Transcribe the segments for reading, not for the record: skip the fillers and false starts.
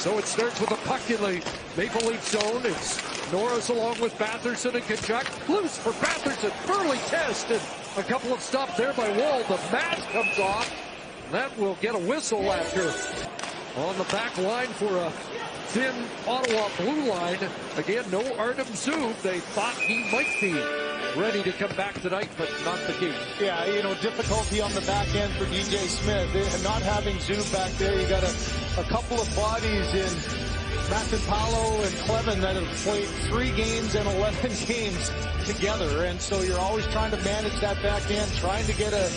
So it starts with a puck in the Maple Leaf zone. It's Norris along with Batherson and Tkachuk. Loose for Batherson. Early test and a couple of stops there by Wall. The mask comes off. That will get a whistle after on the back line for a thin Ottawa blue line. Again, no Artem Zub. They thought he might be ready to come back tonight, but not the case. Yeah, you know, difficulty on the back end for DJ Smith. Not having Zub back there, you got a couple of bodies in Matapalo and Clevin that have played 3 games and 11 games together. And so you're always trying to manage that back end, trying to get a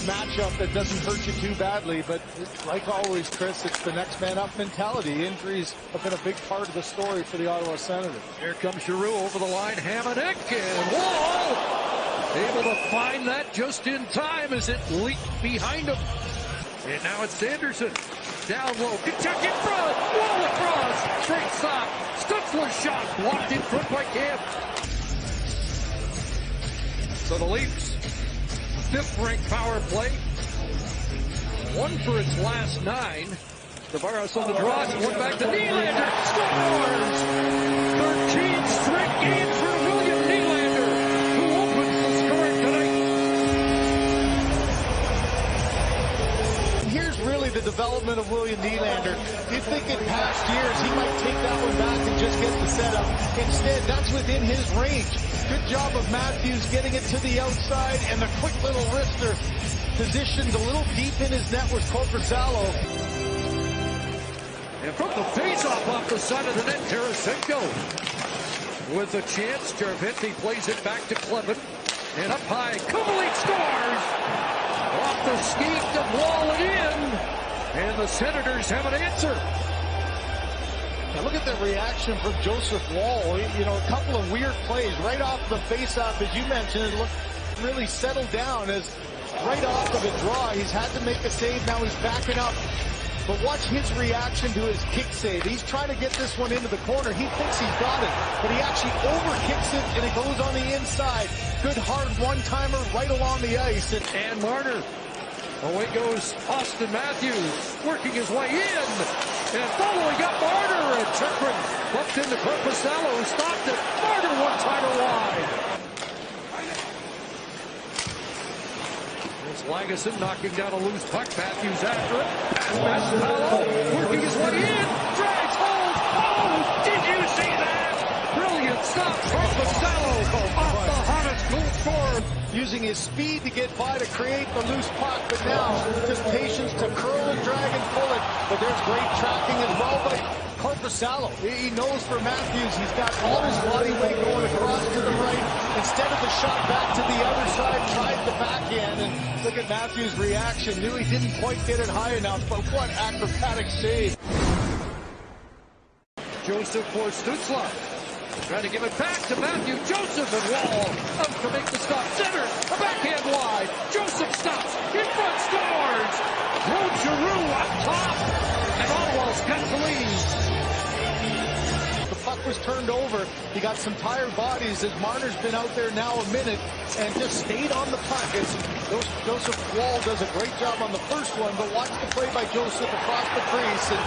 matchup that doesn't hurt you too badly. But like always, Chris, it's the next man up mentality. Injuries have been a big part of the story for the Ottawa Senators. Here comes Giroux over the line. Hamonic and Wall able to find that just in time as it leaked behind him. And now it's Sanderson. Down low. Tkachuk in front. Wall across. Straight stop. Stutzler's shot blocked in front by Camp. So the Leafs, 5th ranked power play. 1 for its last 9. Tavares on the draw. One back to Nylander. Scores! 13 straight games for William Nylander, who opens the scoring tonight. Here's really the development of William Nylander. You'd think in past years he might take that one back and just get the setup. Instead, that's within his range. Good job of Matthews getting it to the outside, and the quick little wrister positioned a little deep in his net with Korpisalo. And from the face-off off the side of the net, Tarasenko with a chance. Jarventi plays it back to Clevin. And up high, Kubelik scores! Off the skate to Wall it in. And the Senators have an answer. Now look at the reaction from Joseph Wall. You know, a couple of weird plays right off the face-off, as you mentioned. It looked really settled down as right off of a draw. He's had to make a save. Now he's backing up. But watch his reaction to his kick save. He's trying to get this one into the corner. He thinks he's got it, but he actually overkicks it, and it goes on the inside. Good hard one-timer right along the ice. And Marner. Away goes Austin Matthews, working his way in. And following up Marner, and Chikrin bumped into Korpisalo, who stopped it. Marner one-timer wide. There's Lagesson knocking down a loose puck. Matthews after it. Matapalo working his way in. Drags home. Oh, did you see that? Brilliant stop. Korpisalo off the hottest goal scorer. Using his speed to get by to create the loose puck, but now just patience to curl and drag and pull it. But there's great tracking as well by Korpisalo. He knows for Matthews, he's got all his body weight going across to the right. Instead of the shot back to the other side, tried the backhand. And look at Matthews' reaction. Knew he didn't quite get it high enough, but what acrobatic save. Joseph for Stutzler. Trying to give it back to Matthew. Joseph and Wall out to make the stop. Center, a backhand wide. Joseph stops. In front, scores. Claude Giroux up top. And Ottawa's got the lead. The puck was turned over. He got some tired bodies as Marner's been out there now a minute and just stayed on the puck. As Joseph Wall does a great job on the first one, but watch the play by Joseph across the crease. And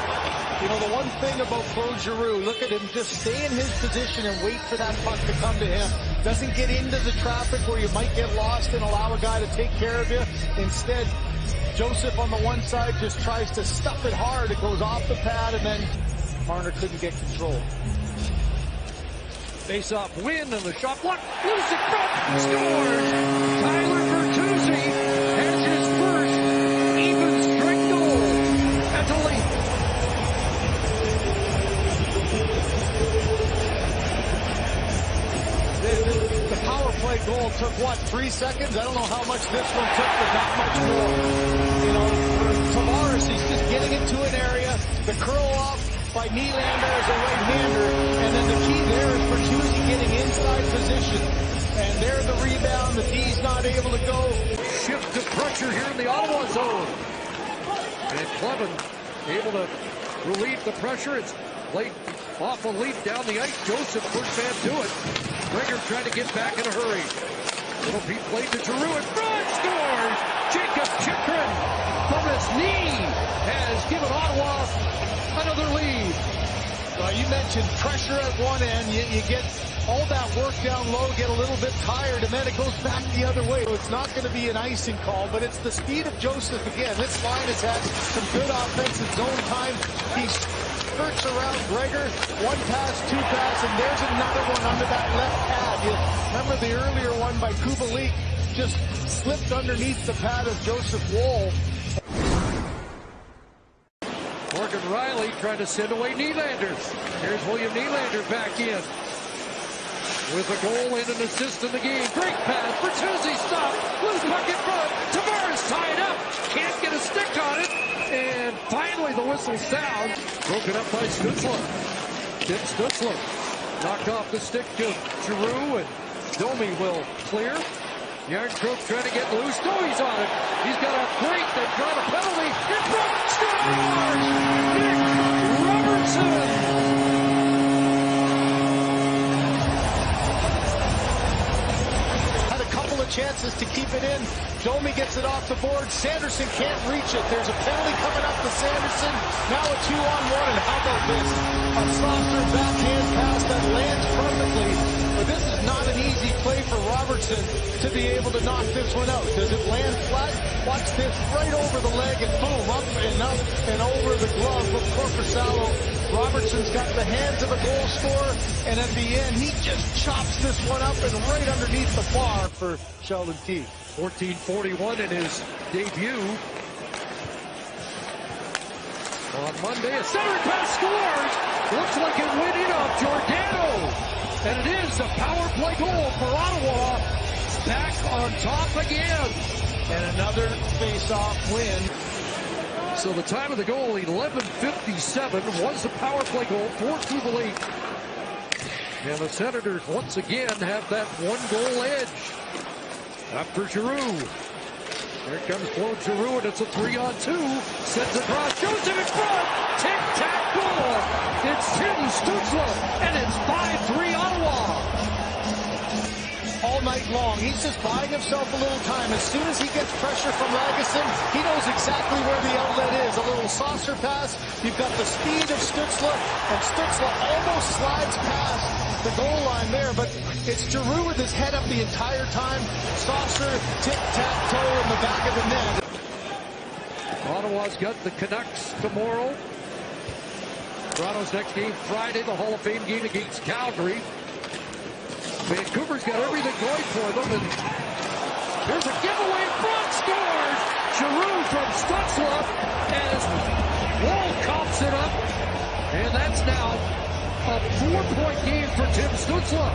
you know, the one thing about Claude Giroux, look at him just stay in his position and wait for that puck to come to him. Doesn't get into the traffic where you might get lost and allow a guy to take care of you. Instead, Joseph on the one side just tries to stuff it hard. It goes off the pad, and then Marner couldn't get control. Face-off win, and the shot blocked. Loose in front. Scores. Tyler Bertuzzi has his first even strength goal at the Leafs. The power play goal took, what, 3 seconds? I don't know how much this one took, but not much more. You know, for Tavares, he's just getting into an area. The curl off by Nylander as a right-hander. And then the key there is Bertuzzi getting inside position. And there the rebound. The D's not able to go. Shift of pressure here in the Ottawa zone. And Clevin able to relieve the pressure. It's played off a lead down the ice. Joseph first man to it. Gregor trying to get back in a hurry. Little Pete played to Giroux in front. Scores! Jacob Chikrin from his knee has given Ottawa another lead. mentioned, pressure at one end. You get all that work down low, get a little bit tired, and then it goes back the other way. So it's not going to be an icing call, but it's the speed of Joseph again. This line has had some good offensive zone time. He skirts around Gregor, one pass, two pass, and there's another one under that left pad. You remember the earlier one by Kubalik just slipped underneath the pad of Joseph Woll. Morgan Riley trying to send away Nylander. Here's William Nylander back in. With a goal and an assist in the game. Great pass. Bertuzzi stopped. Loose puck in front. Tavares tied up. Can't get a stick on it. And finally the whistle's down. Broken up by Stützle. Tim Stützle knocked off the stick to Giroux, and Domi will clear. Yarncroke trying to get loose. No, he's on it. He's got a break. They've got a penalty. In front. Scores! Nick Robertson! Chances to keep it in. Domi gets it off the board. Sanderson can't reach it. There's a penalty coming up to Sanderson. Now a 2-on-1, and how about this? A softer backhand pass that lands perfectly. But this is not an easy play for Robertson to be able to knock this one out. Does it land flat? Watch this, right over the leg, and boom, up and over the glove of Korpisalo. Robertson's got the hands of a goal scorer, and at the end, he just chops this one up and right underneath the bar for Sheldon Keefe. 14:41 in his debut. On Monday, a center pass scores. Looks like it went in off Giordano. And it is a power play goal for Ottawa. Back on top again. And another face-off win. So the time of the goal, 11:57, was the power play goal for Kubalik. And the Senators once again have that one-goal edge. After Giroux. Here comes Claude Giroux, and it's a 3-on-2. Sends across, Joseph in front. Tic-tac goal. It's Tim Stützle, and it's 5-3 Ottawa. All night long, he's just buying himself a little time. As soon as he gets pressure from Lagesson, he knows exactly where the outlet is. A little saucer pass. You've got the speed of Stützle, and Stützle almost slides past the goal line there, but it's Giroux with his head up the entire time. Saucer, tic-tac-toe in the back of the net. Ottawa's got the Canucks tomorrow. Toronto's next game Friday, the Hall of Fame game against Calgary. Vancouver's got everything going for them, and here's a giveaway in front, scores! Giroux from Stützle as Woll cops it up, and that's now a 4-point game for Tim Stützle.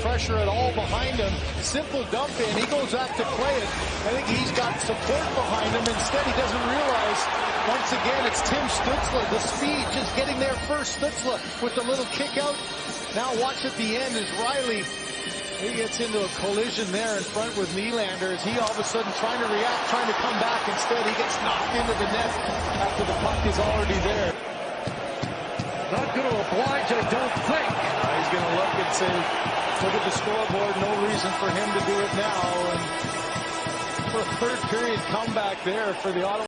Pressure at all behind him. Simple dump in. He goes out to play it. I think he's got support behind him. Instead, he doesn't realize, once again, it's Tim Stützle. The speed, just getting there first. Stützle with the little kick out. Now watch at the end as Riley, he gets into a collision there in front with Nylander as he all of a sudden trying to react, trying to come back. Instead, he gets knocked into the net after the puck is already there. Not going to oblige, I don't think. He's going to look and say, look at the scoreboard, no reason for him to do it now. And for a third period comeback there for the Ottawa.